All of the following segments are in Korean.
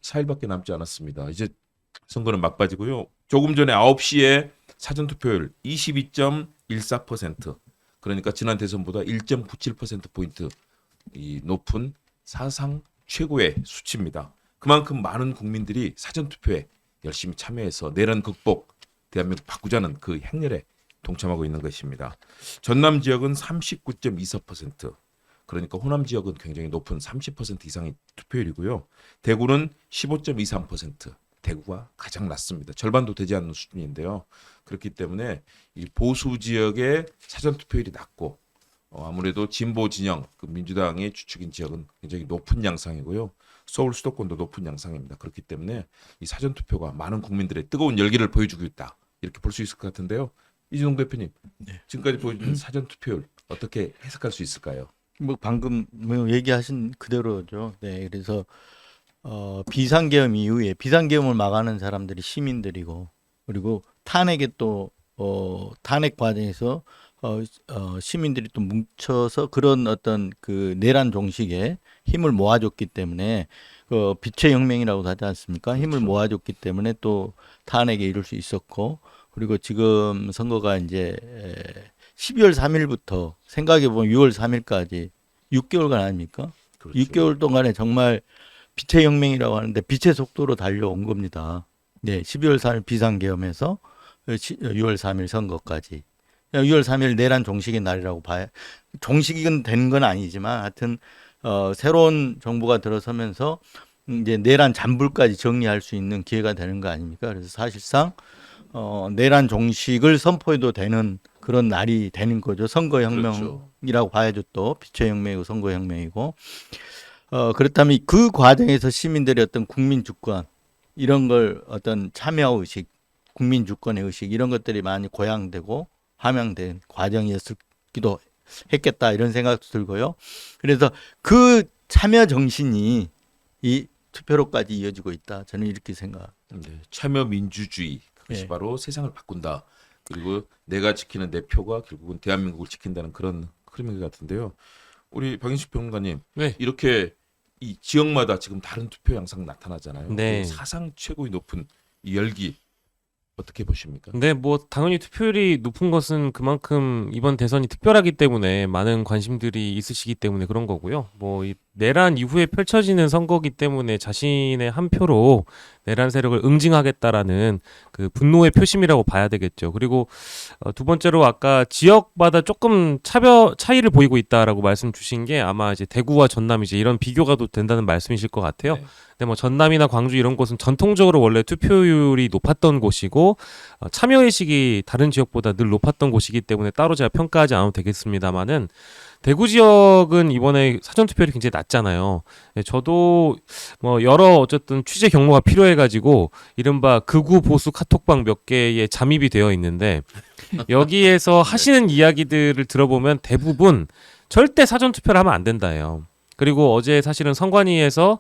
4일밖에 남지 않았습니다. 이제 선거는 막바지고요. 조금 전에 9시에 사전투표율 22.14%. 그러니까 지난 대선보다 1.97%포인트 이 높은 사상 최고의 수치입니다. 그만큼 많은 국민들이 사전투표에 열심히 참여해서 내란 극복, 대한민국 바꾸자는 그 행렬에 동참하고 있는 것입니다. 전남 지역은 39.24%, 그러니까 호남 지역은 굉장히 높은 30% 이상의 투표율이고요. 대구는 15.23%, 대구가 가장 낮습니다. 절반도 되지 않는 수준인데요. 그렇기 때문에 이 보수 지역의 사전 투표율이 낮고 아무래도 진보 진영, 그 민주당의 주축인 지역은 굉장히 높은 양상이고요. 서울 수도권도 높은 양상입니다. 그렇기 때문에 이 사전 투표가 많은 국민들의 뜨거운 열기를 보여주고 있다. 이렇게 볼 수 있을 것 같은데요. 이준동 대표님, 네. 지금까지 보여준 사전 투표율 어떻게 해석할 수 있을까요? 뭐 방금 뭐 얘기하신 그대로죠. 네, 그래서 비상계엄 이후에 비상계엄을 막아는 사람들이 시민들이고, 그리고 탄핵에 또 탄핵 과정에서 시민들이 또 뭉쳐서 그런 어떤 그 내란 종식에 힘을 모아줬기 때문에 그 빛의 혁명이라고 하지 않습니까? 힘을 그렇죠. 모아줬기 때문에 또 탄핵에 이룰 수 있었고, 그리고 지금 선거가 이제 12월 3일부터 생각해 보면 6월 3일까지 6개월간 아닙니까? 그렇죠. 6개월 동안에 정말 빛의 혁명이라고 하는데 빛의 속도로 달려온 겁니다. 네, 12월 3일 비상계엄에서 6월 3일 선거까지. 6월 3일 내란 종식의 날이라고 봐야, 종식은 된 건 아니지만 하여튼 새로운 정부가 들어서면서 이제 내란 잔불까지 정리할 수 있는 기회가 되는 거 아닙니까? 그래서 사실상 내란 종식을 선포해도 되는 그런 날이 되는 거죠. 선거혁명이라고 그렇죠. 봐야죠. 또 빛의 혁명이고 선거혁명이고. 그렇다면 그 과정에서 시민들의 어떤 국민 주권 이런 걸 어떤 참여 의식, 국민 주권의 의식 이런 것들이 많이 고양되고 함양된 과정이었기도 했겠다 이런 생각도 들고요. 그래서 그 참여 정신이 이 투표로까지 이어지고 있다. 저는 이렇게 생각합니다. 네, 참여 민주주의 그것이 네. 바로 세상을 바꾼다. 그리고 내가 지키는 내 표가 결국은 대한민국을 지킨다는 그런 흐름인 것 같은데요. 우리 박인식 평론가님, 네. 이렇게 이 지역마다 지금 다른 투표 양상 나타나잖아요. 네. 그 사상 최고의 높은 이 열기 어떻게 보십니까? 근데 뭐 당연히 투표율이 높은 것은 그만큼 이번 대선이 특별하기 때문에 많은 관심들이 있으시기 때문에 그런 거고요. 뭐 이 내란 이후에 펼쳐지는 선거기 때문에 자신의 한 표로 내란 세력을 응징하겠다라는 그 분노의 표심이라고 봐야 되겠죠. 그리고 두 번째로 아까 지역마다 조금 차이를 보이고 있다라고 말씀 주신 게 아마 이제 대구와 전남 이제 이런 비교가 또 된다는 말씀이실 것 같아요. 네. 근데 뭐 전남이나 광주 이런 곳은 전통적으로 원래 투표율이 높았던 곳이고 참여의식이 다른 지역보다 늘 높았던 곳이기 때문에 따로 제가 평가하지 않아도 되겠습니다만은 대구 지역은 이번에 사전투표율이 굉장히 낮잖아요. 네, 저도 뭐 여러 어쨌든 취재 경로가 필요해가지고 이른바 극우 보수 카톡방 몇 개에 잠입이 되어 있는데 여기에서 하시는 이야기들을 들어보면 대부분 절대 사전투표를 하면 안 된다예요. 그리고 어제 사실은 선관위에서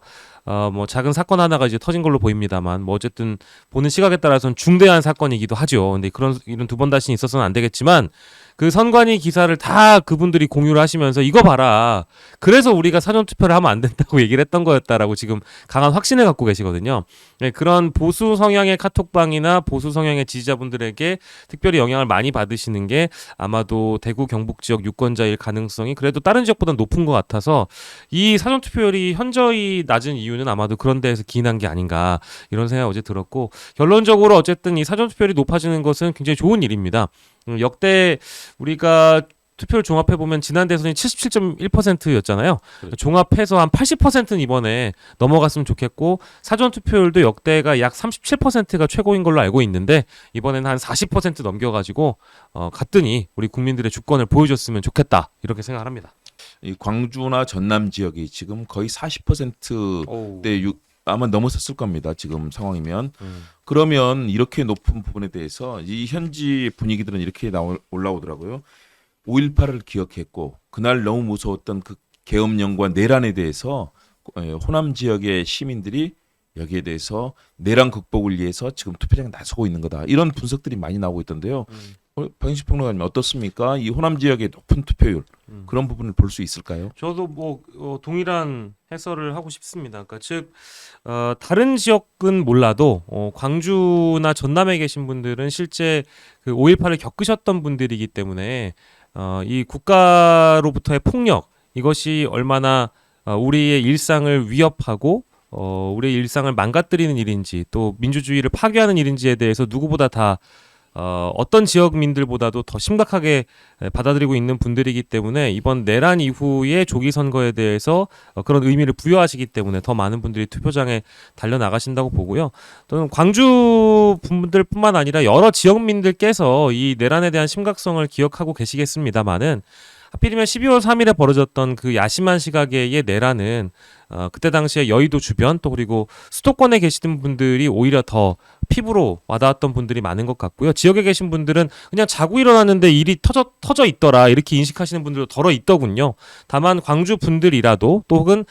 뭐 작은 사건 하나가 이제 터진 걸로 보입니다만 뭐 어쨌든 보는 시각에 따라서는 중대한 사건이기도 하죠. 근데 이런 두 번 다시 있어서는 안 되겠지만 그 선관위 기사를 다 그분들이 공유를 하시면서 이거 봐라. 그래서 우리가 사전투표를 하면 안 된다고 얘기를 했던 거였다라고 지금 강한 확신을 갖고 계시거든요. 네, 그런 보수 성향의 카톡방이나 보수 성향의 지지자분들에게 특별히 영향을 많이 받으시는 게 아마도 대구 경북 지역 유권자일 가능성이 그래도 다른 지역보다 높은 것 같아서 이 사전투표율이 현저히 낮은 이유는 아마도 그런 데에서 기인한 게 아닌가 이런 생각이 어제 들었고 결론적으로 어쨌든 이 사전투표율이 높아지는 것은 굉장히 좋은 일입니다. 역대 우리가 투표를 종합해보면 지난 대선이 77.1%였잖아요. 그렇죠. 종합해서 한 80%는 이번에 넘어갔으면 좋겠고 사전투표율도 역대가 약 37%가 최고인 걸로 알고 있는데 이번에는 한 40% 넘겨가지고 갔더니 우리 국민들의 주권을 보여줬으면 좋겠다 이렇게 생각합니다. 이 광주나 전남 지역이 지금 거의 40%대 아마 넘어섰을 겁니다. 지금 상황이면. 그러면 이렇게 높은 부분에 대해서 이 현지 분위기들은 이렇게 올라오더라고요. 5.18을 기억했고 그날 너무 무서웠던 그 계엄령과 내란에 대해서 호남 지역의 시민들이 여기에 대해서 내란 극복을 위해서 지금 투표장에 나서고 있는 거다. 이런 분석들이 많이 나오고 있던데요. 박인식 평론가님 어떻습니까? 이 호남 지역의 높은 투표율 그런 부분을 볼 수 있을까요? 저도 뭐 동일한 해설을 하고 싶습니다. 그러니까 즉 다른 지역은 몰라도 광주나 전남에 계신 분들은 실제 그 5.18을 겪으셨던 분들이기 때문에 이 국가로부터의 폭력 이것이 얼마나 우리의 일상을 위협하고 우리의 일상을 망가뜨리는 일인지 또 민주주의를 파괴하는 일인지에 대해서 누구보다 다 어떤 지역민들보다도 더 심각하게 받아들이고 있는 분들이기 때문에 이번 내란 이후의 조기 선거에 대해서 그런 의미를 부여하시기 때문에 더 많은 분들이 투표장에 달려 나가신다고 보고요. 또는 광주 분들뿐만 아니라 여러 지역민들께서 이 내란에 대한 심각성을 기억하고 계시겠습니다만은 하필이면 12월 3일에 벌어졌던 그 야심한 시각의 내란은 그때 당시에 여의도 주변 또 그리고 수도권에 계시던 분들이 오히려 더 피부로 와닿았던 분들이 많은 것 같고요. 지역에 계신 분들은 그냥 자고 일어났는데 일이 터져 있더라 이렇게 인식하시는 분들도 덜어 있더군요. 다만 광주 분들이라도 또 혹은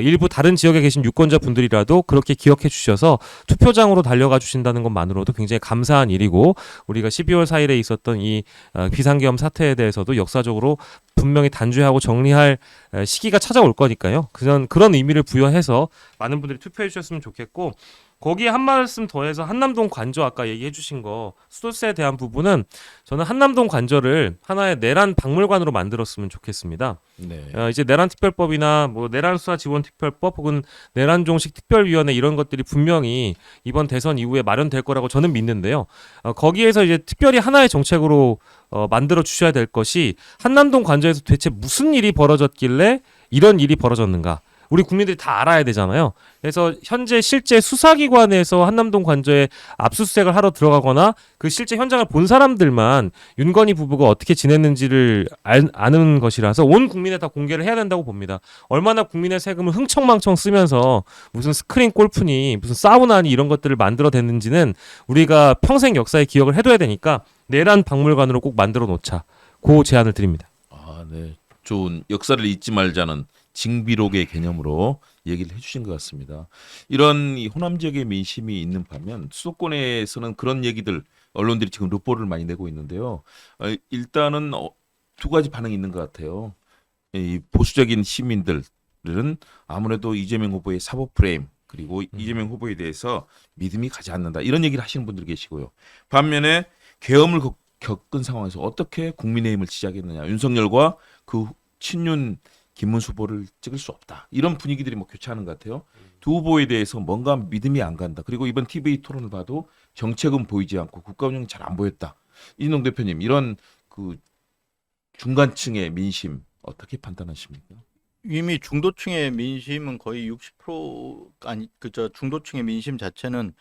일부 다른 지역에 계신 유권자 분들이라도 그렇게 기억해 주셔서 투표장으로 달려가 주신다는 것만으로도 굉장히 감사한 일이고 우리가 12월 4일에 있었던 이 비상계엄 사태에 대해서도 역사적으로 분명히 단죄하고 정리할 시기가 찾아올 거니까요. 그런 의미를 부여해서 많은 분들이 투표해 주셨으면 좋겠고 거기에 한 말씀 더해서 한남동 관저 아까 얘기해 주신 거 수도세에 대한 부분은 저는 한남동 관저를 하나의 내란 박물관으로 만들었으면 좋겠습니다. 네. 이제 내란 특별법이나 뭐 내란 수사 지원 특별법 혹은 내란 종식 특별위원회 이런 것들이 분명히 이번 대선 이후에 마련될 거라고 저는 믿는데요. 거기에서 이제 특별히 하나의 정책으로 만들어 주셔야 될 것이 한남동 관저에서 대체 무슨 일이 벌어졌길래 이런 일이 벌어졌는가? 우리 국민들이 다 알아야 되잖아요. 그래서 현재 실제 수사기관에서 한남동 관저에 압수수색을 하러 들어가거나 그 실제 현장을 본 사람들만 윤건희 부부가 어떻게 지냈는지를 아는 것이라서 온 국민에 다 공개를 해야 된다고 봅니다. 얼마나 국민의 세금을 흥청망청 쓰면서 무슨 스크린 골프니 무슨 사우나니 이런 것들을 만들어냈는지는 우리가 평생 역사의 기억을 해둬야 되니까 내란 박물관으로 꼭 만들어 놓자. 그 제안을 드립니다. 아, 네. 좋은 역사를 잊지 말자는 징비록의 개념으로 얘기를 해주신 것 같습니다. 이런 이 호남 지역의 민심이 있는 반면 수도권에서는 그런 얘기들 언론들이 지금 르포를 많이 내고 있는데요. 일단은 두 가지 반응이 있는 것 같아요. 이 보수적인 시민들은 아무래도 이재명 후보의 사법 프레임 그리고 이재명 후보에 대해서 믿음이 가지 않는다 이런 얘기를 하시는 분들 계시고요. 반면에 계엄을 겪은 상황에서 어떻게 국민의힘을 지지하겠느냐 윤석열과 그 친윤 김문수 후보를 찍을 수 없다. 이런 분위기들이 뭐 교차하는 것 같아요. 두 후보에 대해서 뭔가 믿음이 안 간다. 그리고 이번 TV 토론을 봐도 정책은 보이지 않고 국가 운영이 잘 안 보였다. 이인동 대표님 이런 그 중간층의 민심 어떻게 판단하십니까? 이미 중도층의 민심은 거의 60%가 아니 그저 중도층의 민심 자체는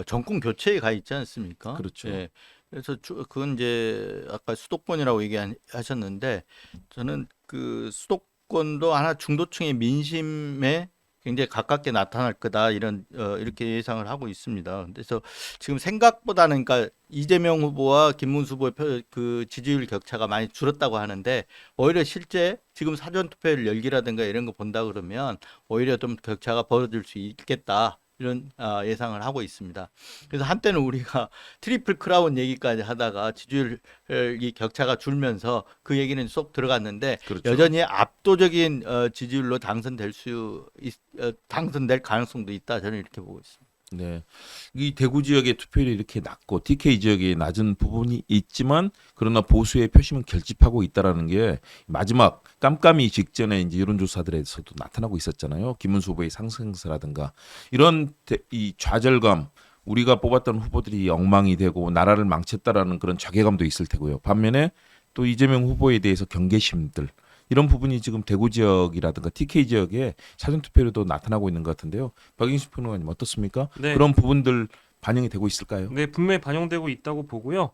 정권 교체에 가 있지 않습니까? 그렇죠. 예. 그래서 그건 이제 아까 수도권이라고 얘기하셨는데 저는 그 수도권도 하나 중도층의 민심에 굉장히 가깝게 나타날 거다 이렇게 예상을 하고 있습니다. 그래서 지금 생각보다는 그러니까 이재명 후보와 김문수 후보의 그 지지율 격차가 많이 줄었다고 하는데 오히려 실제 지금 사전 투표를 열기라든가 이런 거 본다 그러면 오히려 좀 격차가 벌어질 수 있겠다. 이런 예상을 하고 있습니다. 그래서 한때는 우리가 트리플 크라운 얘기까지 하다가 지지율이 격차가 줄면서 그 얘기는 쏙 들어갔는데 그렇죠. 여전히 압도적인 지지율로 당선될 가능성도 있다. 저는 이렇게 보고 있습니다. 네, 이 대구 지역의 투표율이 이렇게 낮고 TK 지역이 낮은 부분이 있지만 그러나 보수의 표심은 결집하고 있다라는 게 마지막 깜깜이 직전에 이제 여론조사들에서도 나타나고 있었잖아요. 김문수 후보의 상승세라든가 이런 이 좌절감, 우리가 뽑았던 후보들이 엉망이 되고 나라를 망쳤다라는 그런 자괴감도 있을 테고요. 반면에 또 이재명 후보에 대해서 경계심들. 이런 부분이 지금 대구 지역이라든가 TK 지역에 사전투표로도 나타나고 있는 것 같은데요. 박인수 평론가님 어떻습니까? 네. 그런 부분들 반영이 되고 있을까요? 네, 분명히 반영되고 있다고 보고요.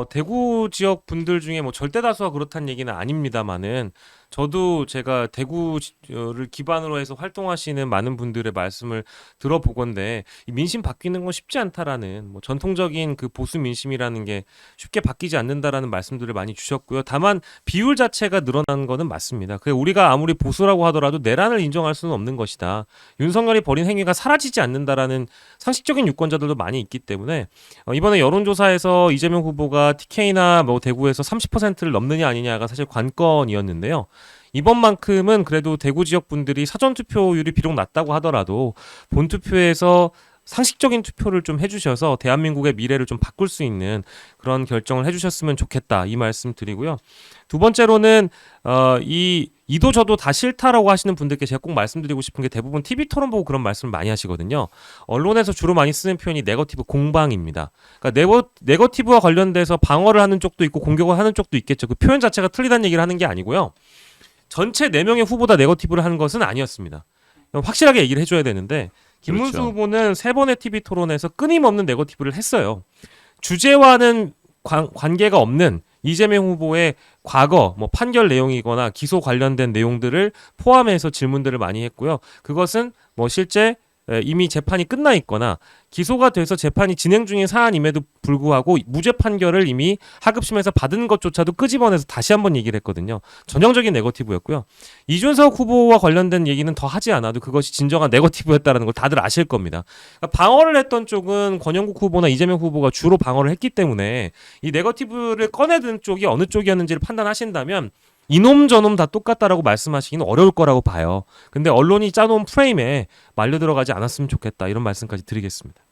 대구 지역 분들 중에 뭐 절대 다수가 그렇다는 얘기는 아닙니다만은 저도 제가 대구를 기반으로 해서 활동하시는 많은 분들의 말씀을 들어보건데 이 민심 바뀌는 건 쉽지 않다라는 뭐 전통적인 그 보수 민심이라는 게 쉽게 바뀌지 않는다라는 말씀들을 많이 주셨고요. 다만 비율 자체가 늘어난 거는 맞습니다. 그 우리가 아무리 보수라고 하더라도 내란을 인정할 수는 없는 것이다. 윤석열이 벌인 행위가 사라지지 않는다라는 상식적인 유권자들도 많이 있기 때문에 이번에 여론조사에서 이재명 후보가 TK나 뭐 대구에서 30%를 넘느냐 아니냐가 사실 관건이었는데요. 이번만큼은 그래도 대구 지역 분들이 사전 투표율이 비록 낮다고 하더라도 본 투표에서 상식적인 투표를 좀 해주셔서 대한민국의 미래를 좀 바꿀 수 있는 그런 결정을 해주셨으면 좋겠다 이 말씀 드리고요. 두 번째로는 이도 저도 다 싫다라고 하시는 분들께 제가 꼭 말씀드리고 싶은 게 대부분 TV 토론 보고 그런 말씀을 많이 하시거든요. 언론에서 주로 많이 쓰는 표현이 네거티브 공방입니다. 그러니까 네거티브와 관련돼서 방어를 하는 쪽도 있고 공격을 하는 쪽도 있겠죠. 그 표현 자체가 틀리다는 얘기를 하는 게 아니고요. 전체 4명의 후보다 네거티브를 하는 것은 아니었습니다. 확실하게 얘기를 해줘야 되는데 김문수 그렇죠. 후보는 3번의 TV 토론에서 끊임없는 네거티브를 했어요. 주제와는 관계가 없는 이재명 후보의 과거 뭐 판결 내용이거나 기소 관련된 내용들을 포함해서 질문들을 많이 했고요. 그것은 뭐 실제 이미 재판이 끝나 있거나 기소가 돼서 재판이 진행 중인 사안임에도 불구하고 무죄 판결을 이미 하급심에서 받은 것조차도 끄집어내서 다시 한번 얘기를 했거든요. 전형적인 네거티브였고요. 이준석 후보와 관련된 얘기는 더 하지 않아도 그것이 진정한 네거티브였다는 걸 다들 아실 겁니다. 그러니까 방어를 했던 쪽은 권영국 후보나 이재명 후보가 주로 방어를 했기 때문에 이 네거티브를 꺼내든 쪽이 어느 쪽이었는지를 판단하신다면 이놈 저놈 다 똑같다라고 말씀하시기는 어려울 거라고 봐요. 근데 언론이 짜놓은 프레임에 말려 들어가지 않았으면 좋겠다 이런 말씀까지 드리겠습니다.